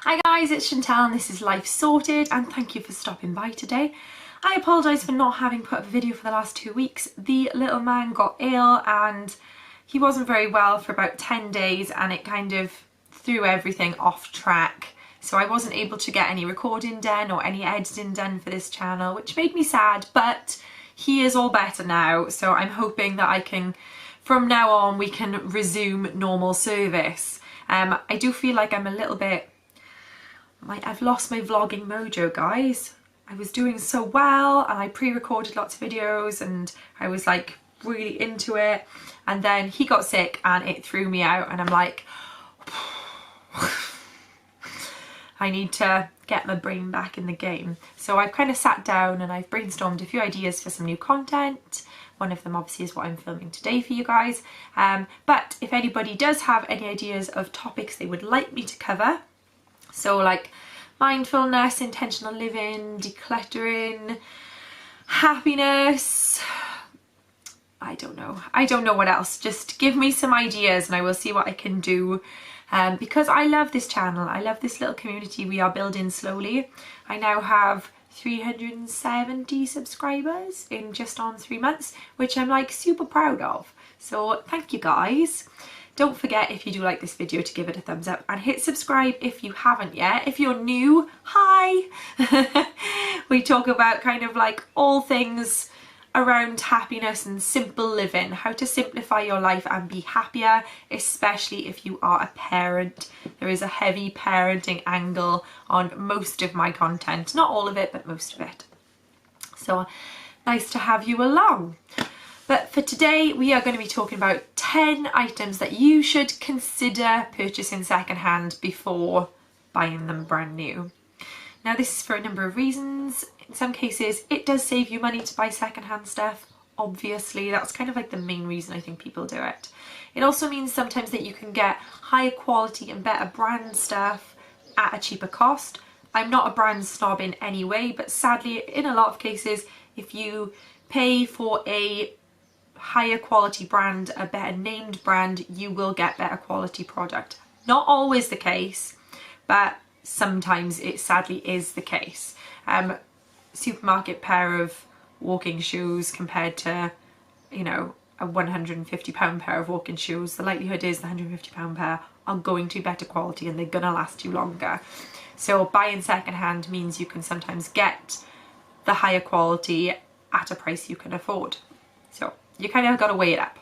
Hi guys, it's Chantal and this is Life Sorted, and thank you for stopping by today. I apologise for not having put up a video for the last 2 weeks. The little man got ill and he wasn't very well for about 10 days and it kind of threw everything off track. So I wasn't able to get any recording done or any editing done for this channel, which made me sad, but he is all better now. So I'm hoping that I can, from now on, we can resume normal service. I do feel like I'm a little bit, I've lost my vlogging mojo, guys. I was doing so well and I pre-recorded lots of videos and I was like really into it, and then he got sick and it threw me out, and I'm like, I need to get my brain back in the game. So I've kind of sat down and I've brainstormed a few ideas for some new content. One of them obviously is what I'm filming today for you guys. But if anybody does have any ideas of topics they would like me to cover, so like mindfulness, intentional living, decluttering, happiness, I don't know what else. Just give me some ideas and I will see what I can do. Because I love this channel, I love this little community we are building slowly. I now have 370 subscribers in just on 3 months, which I'm like super proud of. So thank you guys. Don't forget, if you do like this video, to give it a thumbs up and hit subscribe if you haven't yet. If you're new, hi! We talk about kind of like all things around happiness and simple living, how to simplify your life and be happier, especially if you are a parent. There is a heavy parenting angle on most of my content, not all of it, but most of it. So nice to have you along. But for today, we are going to be talking about 10 items that you should consider purchasing secondhand before buying them brand new. Now, this is for a number of reasons. In some cases, it does save you money to buy secondhand stuff. Obviously, that's kind of like the main reason I think people do it. It also means sometimes that you can get higher quality and better brand stuff at a cheaper cost. I'm not a brand snob in any way, but sadly, in a lot of cases, if you pay for a higher quality brand, a better named brand, you will get better quality product. Not always the case, but sometimes it sadly is the case. Supermarket pair of walking shoes compared to, you know, a £150 pair of walking shoes, the likelihood is the £150 pair are going to be better quality and they're gonna last you longer. So buying secondhand means you can sometimes get the higher quality at a price you can afford. So you kind of got to weigh it up.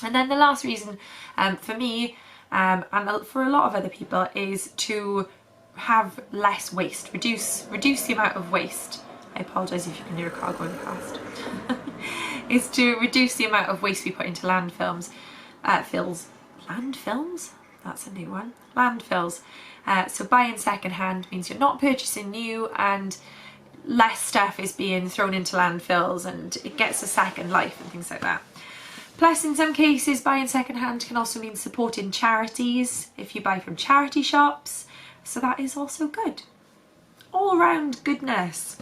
And then the last reason for me and for a lot of other people is to have less waste, reduce the amount of waste. I apologise if you can hear a car going past. Is to reduce the amount of waste we put into landfills. Landfills? That's a new one. Landfills. So buying secondhand means you're not purchasing new and less stuff is being thrown into landfills and it gets a second life and things like that. Plus, in some cases, buying secondhand can also mean supporting charities if you buy from charity shops. So that is also good. All round goodness.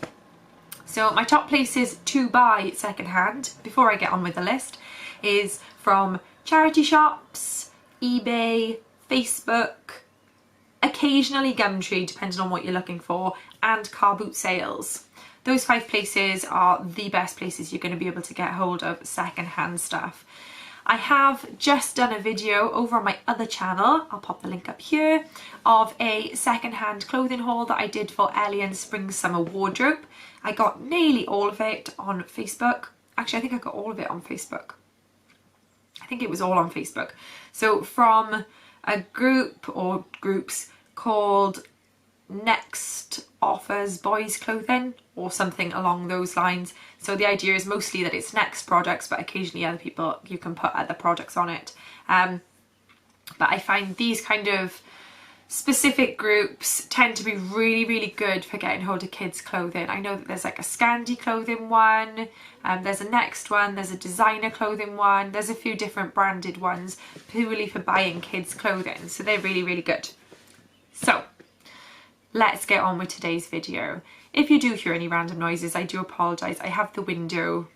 So my top places to buy secondhand, before I get on with the list, is from charity shops, eBay, Facebook, occasionally Gumtree, depending on what you're looking for, and car boot sales. Those 5 places are the best places you're going to be able to get hold of secondhand stuff. I have just done a video over on my other channel, I'll pop the link up here, of a secondhand clothing haul that I did for Ellie and Spring Summer Wardrobe. I got nearly all of it on Facebook. Actually, I think I got all of it on Facebook. I think it was all on Facebook. So from a group or groups called Next Offers Boys Clothing or something along those lines. So the idea is mostly that it's Next products, but occasionally other people, you can put other products on it. But I find these kind of specific groups tend to be really good for getting hold of kids clothing. I know that there's like a Scandi clothing one, there's a Next one, there's a designer clothing one, there's a few different branded ones purely for buying kids clothing, so they're really good. So let's get on with today's video. If you do hear any random noises, I do apologise. I have the window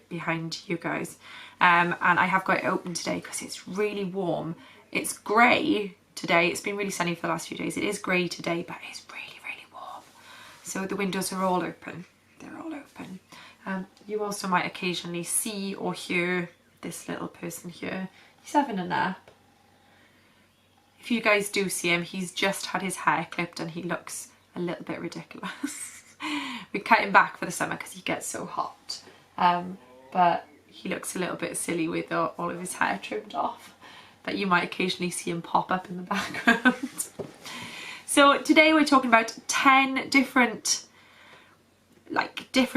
behind you guys and I have got it open today because it's really warm. It's grey today. It's been really sunny for the last few days. It is grey today, but it's really, really warm. So the windows are all open. They're all open. You also might occasionally see or hear this little person here. He's having a nap. If you guys do see him, he's just had his hair clipped and he looks a little bit ridiculous. We cut him back for the summer because he gets so hot. But he looks a little bit silly with all of his hair trimmed off. But you might occasionally see him pop up in the background. So today we're talking about 10 different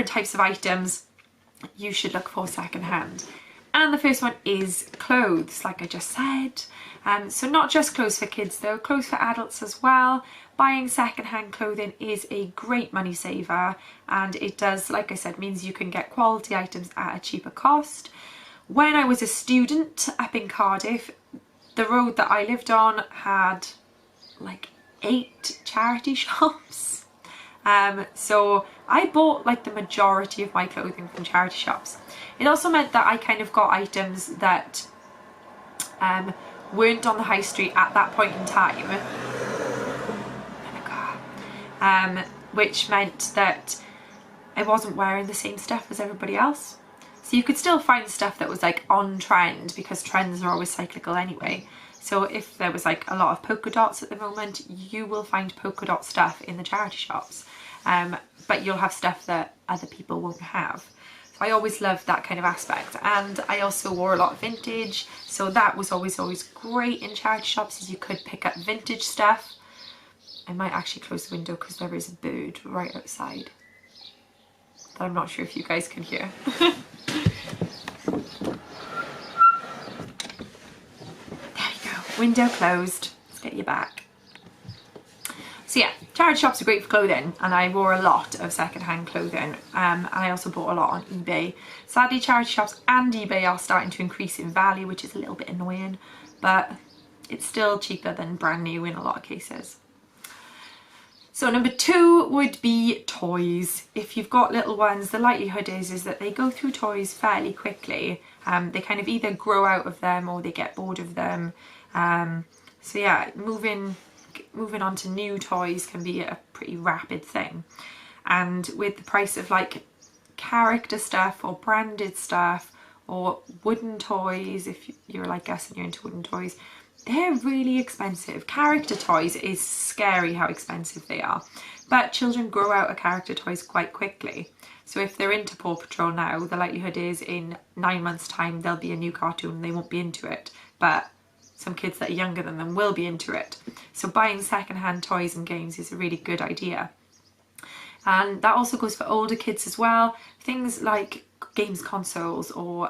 types of items you should look for secondhand. And the first one is clothes, like I just said. So not just clothes for kids though, clothes for adults as well. Buying secondhand clothing is a great money saver, and it does, like I said, means you can get quality items at a cheaper cost. When I was a student up in Cardiff, the road that I lived on had like 8 charity shops. So I bought like the majority of my clothing from charity shops. It also meant that I kind of got items that weren't on the high street at that point in time, which meant that I wasn't wearing the same stuff as everybody else. So you could still find stuff that was like on trend, because trends are always cyclical anyway. So if there was like a lot of polka dots at the moment, you will find polka dot stuff in the charity shops, but you'll have stuff that other people won't have. So I always loved that kind of aspect. And I also wore a lot of vintage, so that was always great in charity shops, is you could pick up vintage stuff. I might actually close the window because there is a bird right outside that I'm not sure if you guys can hear. There you go, window closed. Let's get you back. So yeah, charity shops are great for clothing, and I wore a lot of secondhand clothing, and I also bought a lot on eBay. Sadly, charity shops and eBay are starting to increase in value, which is a little bit annoying, but it's still cheaper than brand new in a lot of cases. So number 2 would be toys. If you've got little ones, the likelihood is that they go through toys fairly quickly. They kind of either grow out of them or they get bored of them. So yeah, moving on to new toys can be a pretty rapid thing. And with the price of like character stuff or branded stuff or wooden toys, if you're like us and you're into wooden toys, they're really expensive. Character toys is scary how expensive they are, but children grow out of character toys quite quickly. So if they're into Paw Patrol now, the likelihood is in 9 months time there'll be a new cartoon and they won't be into it, but some kids that are younger than them will be into it. So buying secondhand toys and games is a really good idea. And that also goes for older kids as well. Things like games consoles or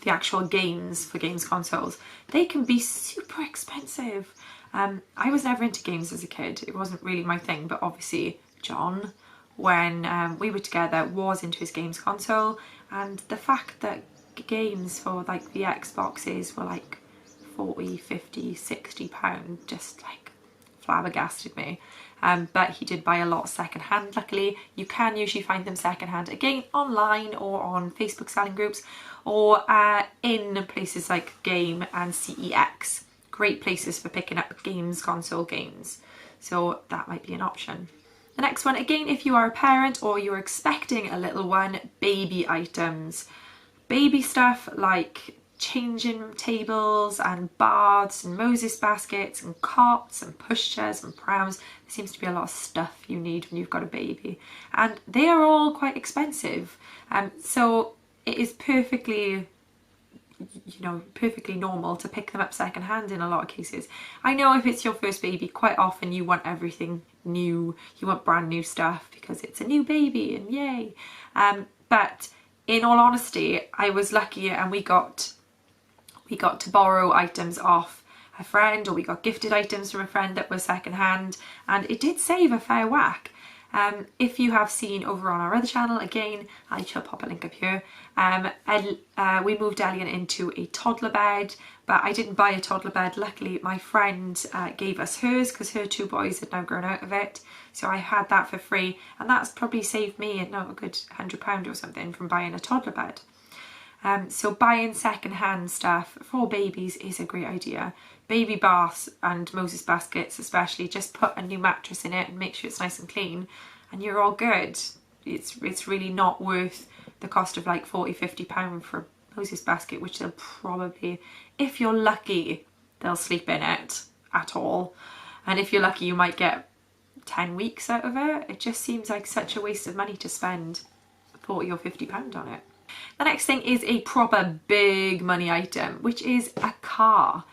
the actual games for games consoles, they can be super expensive. I was never into games as a kid. It wasn't really my thing, but obviously John, when we were together, was into his games console, and the fact that games for like the Xboxes were like 40, 50, 60 pound just like flabbergasted me. But he did buy a lot secondhand. Luckily, you can usually find them secondhand again online or on Facebook selling groups, or in places like Game and CEX. Great places for picking up games, console games. So that might be an option. The next one, again, if you are a parent or you're expecting a little one, baby items. Baby stuff like changing tables and baths and Moses baskets and cots and pushchairs and prams. There seems to be a lot of stuff you need when you've got a baby, and they are all quite expensive. So it is perfectly normal to pick them up secondhand in a lot of cases. I know if it's your first baby, quite often you want everything new, you want brand new stuff because it's a new baby and yay. But in all honesty, I was lucky and we got to borrow items off a friend, or we got gifted items from a friend that was secondhand, and it did save a fair whack. If you have seen over on our other channel, again, I shall pop a link up here, we moved Elian into a toddler bed, but I didn't buy a toddler bed. Luckily, my friend gave us hers because her 2 boys had now grown out of it. So I had that for free, and that's probably saved me a good £100 or something from buying a toddler bed. So buying secondhand stuff for babies is a great idea. baby baths and Moses baskets especially, just put a new mattress in it and make sure it's nice and clean and you're all good. It's really not worth the cost of like 40-50 pound for a Moses basket, which they'll probably, if you're lucky, they'll sleep in it at all. And if you're lucky, you might get 10 weeks out of it. It just seems like such a waste of money to spend 40 or 50 pound on it. The next thing is a proper big money item, which is a car.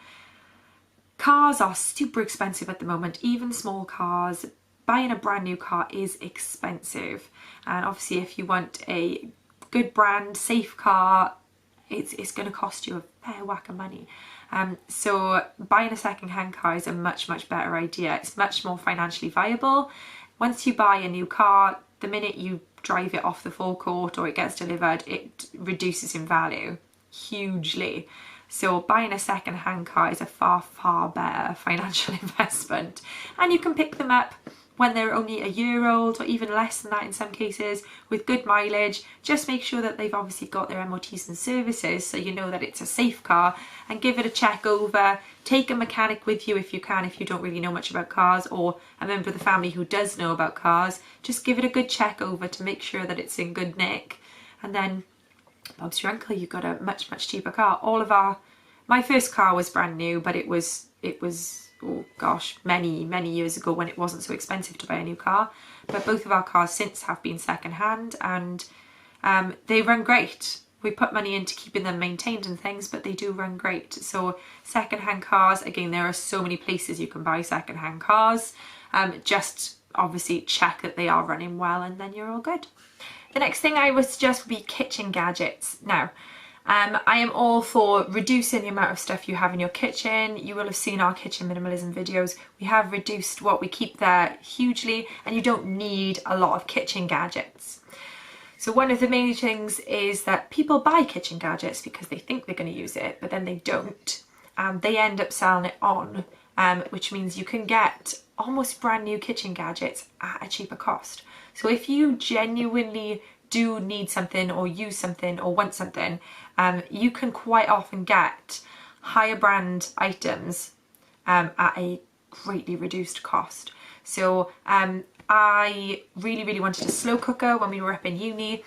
Cars are super expensive at the moment, even small cars. Buying a brand new car is expensive, and obviously if you want a good brand, safe car, it's going to cost you a fair whack of money. So buying a second-hand car is a much better idea. It's much more financially viable. Once you buy a new car, the minute you drive it off the forecourt or it gets delivered, it reduces in value hugely. So buying a second-hand car is a far better financial investment, and you can pick them up when they're only a year old or even less than that in some cases, with good mileage. Just make sure that they've obviously got their MOTs and services so you know that it's a safe car, and give it a check over. Take a mechanic with you if you can, if you don't really know much about cars, or a member of the family who does know about cars. Just give it a good check over to make sure that it's in good nick, and then Bob's your uncle, you've got a much cheaper car. My first car was brand new, but it was oh gosh, many years ago when it wasn't so expensive to buy a new car. But both of our cars since have been second hand, and they run great. We put money into keeping them maintained and things, but they do run great. So second hand cars, again, there are so many places you can buy second hand cars. Just obviously check that they are running well, and then you're all good. The next thing I would suggest would be kitchen gadgets. Now, I am all for reducing the amount of stuff you have in your kitchen. You will have seen our kitchen minimalism videos. We have reduced what we keep there hugely, and you don't need a lot of kitchen gadgets. So one of the main things is that people buy kitchen gadgets because they think they're going to use it, but then they don't. They end up selling it on, which means you can get almost brand new kitchen gadgets at a cheaper cost. So if you genuinely do need something or use something or want something, you can quite often get higher brand items at a greatly reduced cost. So I really wanted a slow cooker when we were up in uni,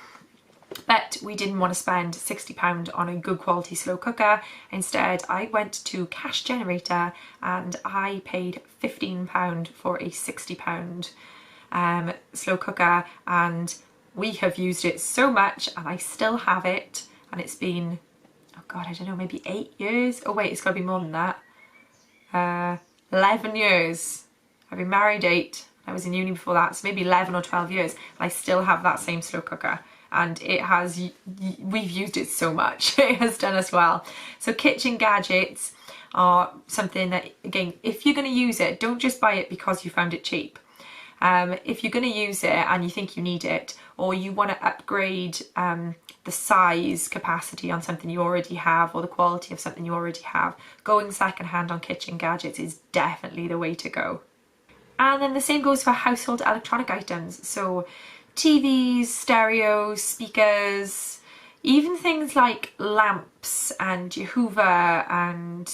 but we didn't want to spend £60 on a good quality slow cooker. Instead, I went to Cash Generator and I paid £15 for a £60 slow cooker, and we have used it so much, and I still have it, and it's been, oh god, I don't know, maybe 8 years? Oh wait, it's got to be more than that. 11 years. I've been married 8. I was in uni before that, so maybe 11 or 12 years. I still have that same slow cooker, and it has, we've used it so much. It has done us well. So kitchen gadgets are something that, again, if you're going to use it, don't just buy it because you found it cheap. If you're going to use it and you think you need it, or you want to upgrade the size capacity on something you already have, or the quality of something you already have, going second hand on kitchen gadgets is definitely the way to go. And then the same goes for household electronic items. So TVs, stereos, speakers, even things like lamps and your Hoover and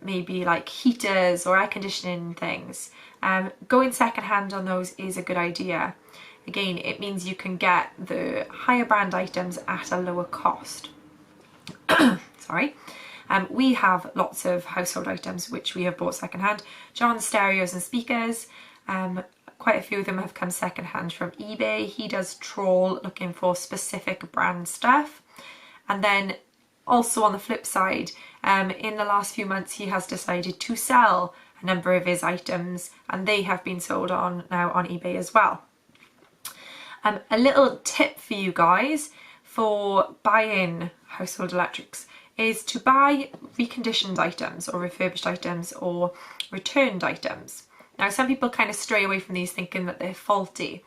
maybe like heaters or air conditioning things. Going second hand on those is a good idea. Again, it means you can get the higher brand items at a lower cost. Sorry. We have lots of household items which we have bought second hand. John's stereos and speakers, quite a few of them have come second hand from eBay. He does trawl looking for specific brand stuff. And then also on the flip side, in the last few months he has decided to sell a number of his items, and they have been sold on now on eBay as well. A little tip for you guys for buying household electrics is to buy reconditioned items or refurbished items or returned items. Now, some people kind of stray away from these thinking that they're faulty,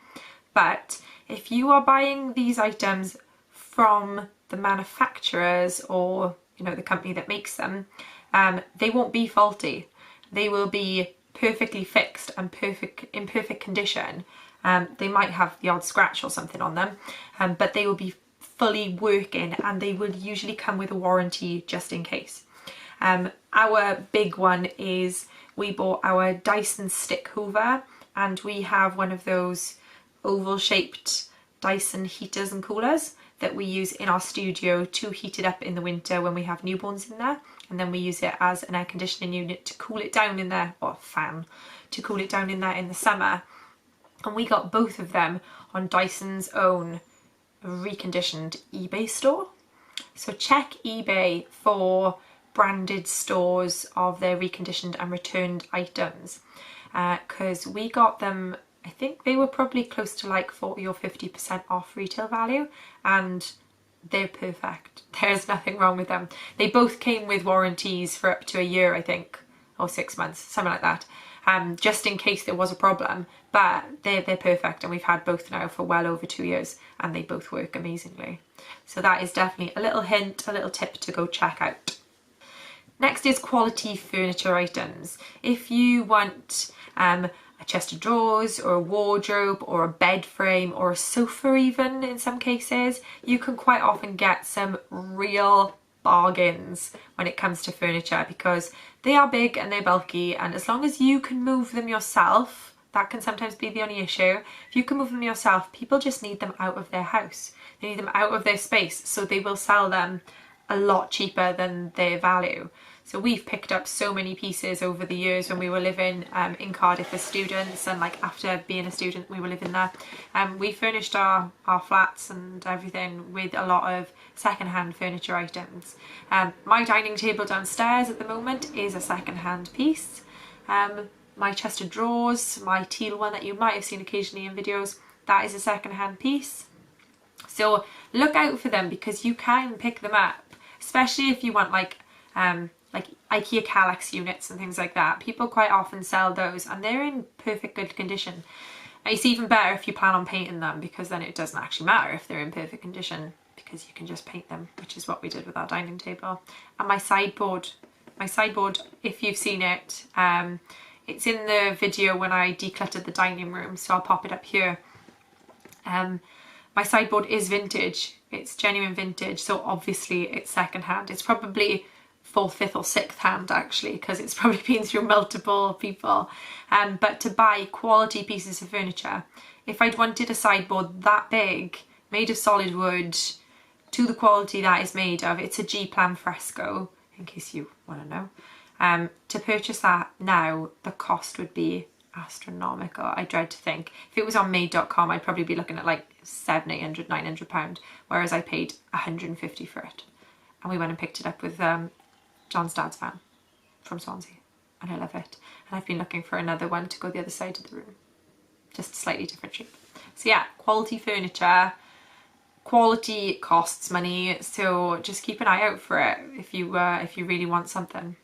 but if you are buying these items from the manufacturers or, you know, the company that makes them, they won't be faulty. They will be perfectly fixed and in perfect condition. They might have the odd scratch or something on them, but they will be fully working, and they will usually come with a warranty just in case. Our big one is we bought our Dyson stick hoover, and we have one of those oval shaped Dyson heaters and coolers that we use in our studio to heat it up in the winter when we have newborns in there, and then we use it as an air conditioning unit to cool it down in there, or fan to cool it down in there in the summer. And we got both of them on Dyson's own reconditioned eBay store. So check eBay for branded stores of their reconditioned and returned items, because we got them, I think they were probably close to like 40 or 50% off retail value, and they're perfect. There's nothing wrong with them. They both came with warranties for up to a year, I think, or 6 months, something like that, just in case there was a problem. But they're perfect, and we've had both now for well over 2 years, and they both work amazingly. So that is definitely a little hint, a little tip to go check out. Next is quality furniture items. If you want a chest of drawers or a wardrobe or a bed frame or a sofa even in some cases, you can quite often get some real bargains when it comes to furniture, because they are big and they're bulky, and as long as you can move them yourself, that can sometimes be the only issue. If you can move them yourself, people just need them out of their house. They need them out of their space, so they will sell them a lot cheaper than their value. So we've picked up so many pieces over the years when we were living in Cardiff as students, and like after being a student we were living there. We furnished our flats and everything with a lot of second-hand furniture items. My dining table downstairs at the moment is a second-hand piece. My chest of drawers, my teal one that you might have seen occasionally in videos, that is a second-hand piece. So look out for them, because you can pick them up, especially if you want like IKEA Kallax units and things like that. People quite often sell those, and they're in perfect good condition. It's even better if you plan on painting them, because then it doesn't actually matter if they're in perfect condition, because you can just paint them, which is what we did with our dining table. And my sideboard, if you've seen it, it's in the video when I decluttered the dining room, so I'll pop it up here. My sideboard is vintage, it's genuine vintage, so obviously it's secondhand. It's probably 4th, 5th or 6th hand actually, because it's probably been through multiple people. But to buy quality pieces of furniture, if I'd wanted a sideboard that big, made of solid wood, to the quality that is made of, it's a G-Plan Fresco, in case you want to know. To purchase that now, the cost would be astronomical. I dread to think. If it was on made.com, I'd probably be looking at like £700, £800, £900, whereas I paid £150 for it. And we went and picked it up with John's dad's van from Swansea, and I love it. And I've been looking for another one to go the other side of the room, just slightly different shape. So yeah, quality furniture, quality costs money, so just keep an eye out for it if you really want something.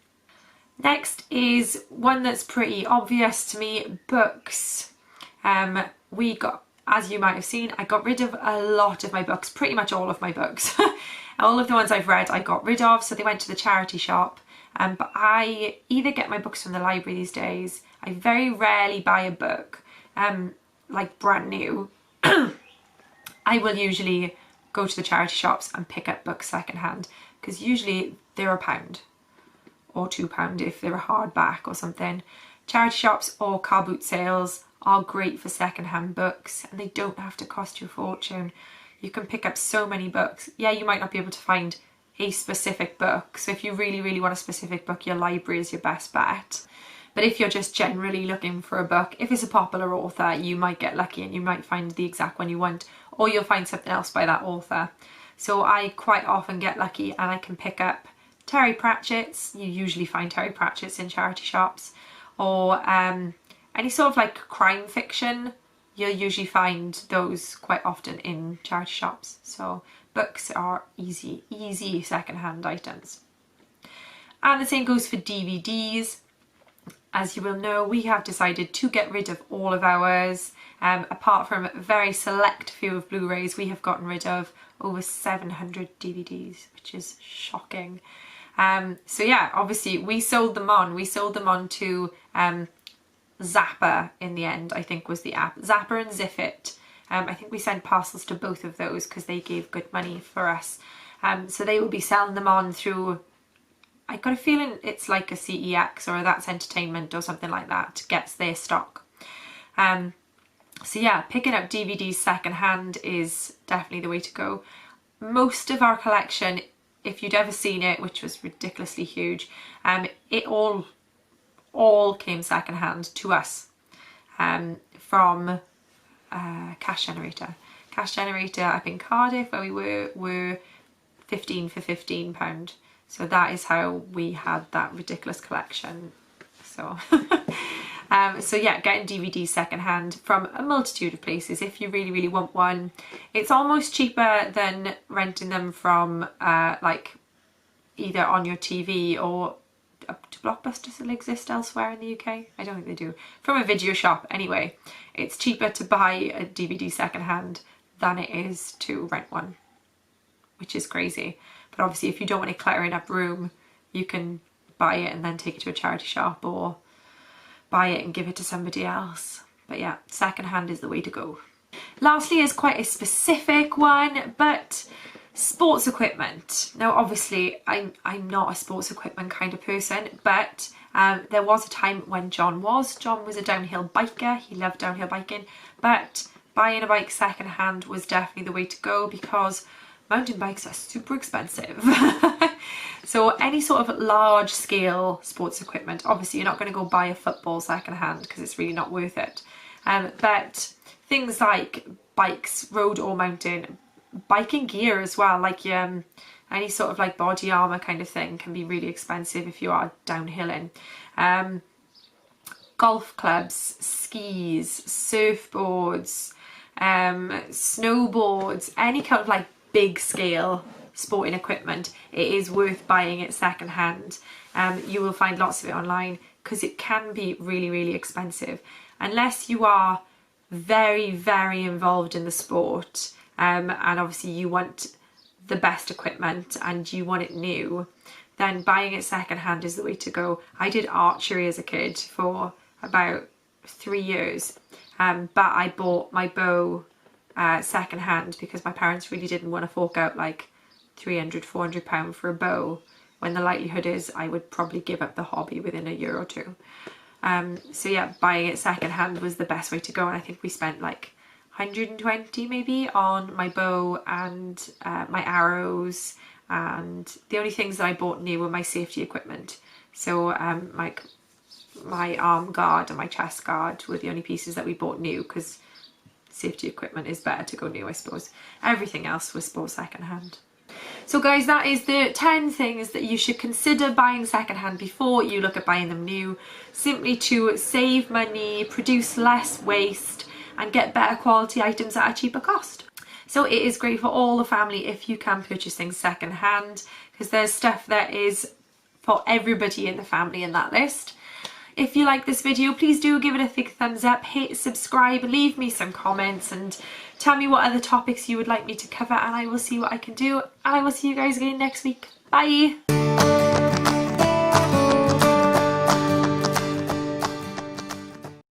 Next is one that's pretty obvious to me, books. We got, as you might have seen, I got rid of a lot of my books, pretty much all of my books. All of the ones I've read I got rid of, so they went to the charity shop. But I either get my books from the library these days. I very rarely buy a book like brand new. I will usually go to the charity shops and pick up books secondhand, because usually they're £1 or £2 if they're a hardback or something. Charity shops or car boot sales are great for secondhand books, and they don't have to cost you a fortune. You can pick up so many books. Yeah, you might not be able to find a specific book, so if you really, really want a specific book, your library is your best bet. But if you're just generally looking for a book, if it's a popular author, you might get lucky and you might find the exact one you want, or you'll find something else by that author. So I quite often get lucky and I can pick up Terry Pratchett's. You usually find Terry Pratchett's in charity shops, or any sort of like crime fiction. You'll usually find those quite often in charity shops. So books are easy secondhand items. And the same goes for DVDs. As you will know, we have decided to get rid of all of ours. Apart from a very select few of Blu-rays, we have gotten rid of over 700 DVDs, which is shocking. So yeah, obviously we sold them on. We sold them on to Zapper in the end, I think was the app. Zapper and Ziffit. I think we sent parcels to both of those because they gave good money for us. So they will be selling them on through I got a feeling it's like a CEX or That's Entertainment or something like that gets their stock. So yeah, picking up DVDs secondhand is definitely the way to go. Most of our collection, if you'd ever seen it, which was ridiculously huge, it all came secondhand to us from Cash Generator. Cash Generator up in Cardiff, where we were 15 for £15. So that is how we had that ridiculous collection. So so yeah, getting DVDs secondhand from a multitude of places if you really, really want one. It's almost cheaper than renting them from like either on your TV or do Blockbuster still exist elsewhere in the UK? I don't think they do. From a video shop anyway. It's cheaper to buy a DVD secondhand than it is to rent one, which is crazy. But obviously if you don't want it cluttering up room, you can buy it and then take it to a charity shop or buy it and give it to somebody else. But yeah, secondhand is the way to go. Lastly is quite a specific one, but sports equipment. Now obviously I'm not a sports equipment kind of person, but there was a time when John was a downhill biker. He loved downhill biking, but buying a bike secondhand was definitely the way to go because mountain bikes are super expensive. So any sort of large scale sports equipment, obviously you're not going to go buy a football secondhand because it's really not worth it. But things like bikes, road or mountain, biking gear as well, like any sort of like body armor kind of thing can be really expensive if you are downhilling. Golf clubs, skis, surfboards, snowboards, any kind of like big scale sporting equipment, it is worth buying it secondhand. You will find lots of it online because it can be really, really expensive unless you are very, very involved in the sport. And obviously you want the best equipment and you want it new, then buying it secondhand is the way to go. I did archery as a kid for about 3 years, but I bought my bow secondhand because my parents really didn't want to fork out like £300–400 for a bow, when the likelihood is I would probably give up the hobby within a year or two. So yeah, buying it secondhand was the best way to go, and I think we spent like 120 maybe on my bow and my arrows, and the only things that I bought new were my safety equipment. So like my arm guard and my chest guard were the only pieces that we bought new because safety equipment is better to go new, I suppose. Everything else was bought secondhand. So guys, that is the 10 things that you should consider buying secondhand before you look at buying them new, simply to save money, produce less waste and get better quality items at a cheaper cost. So it is great for all the family if you can purchase things secondhand, because there's stuff that is for everybody in the family in that list. If you like this video, please do give it a big thumbs up, hit subscribe, leave me some comments and tell me what other topics you would like me to cover, and I will see what I can do, and I will see you guys again next week. Bye!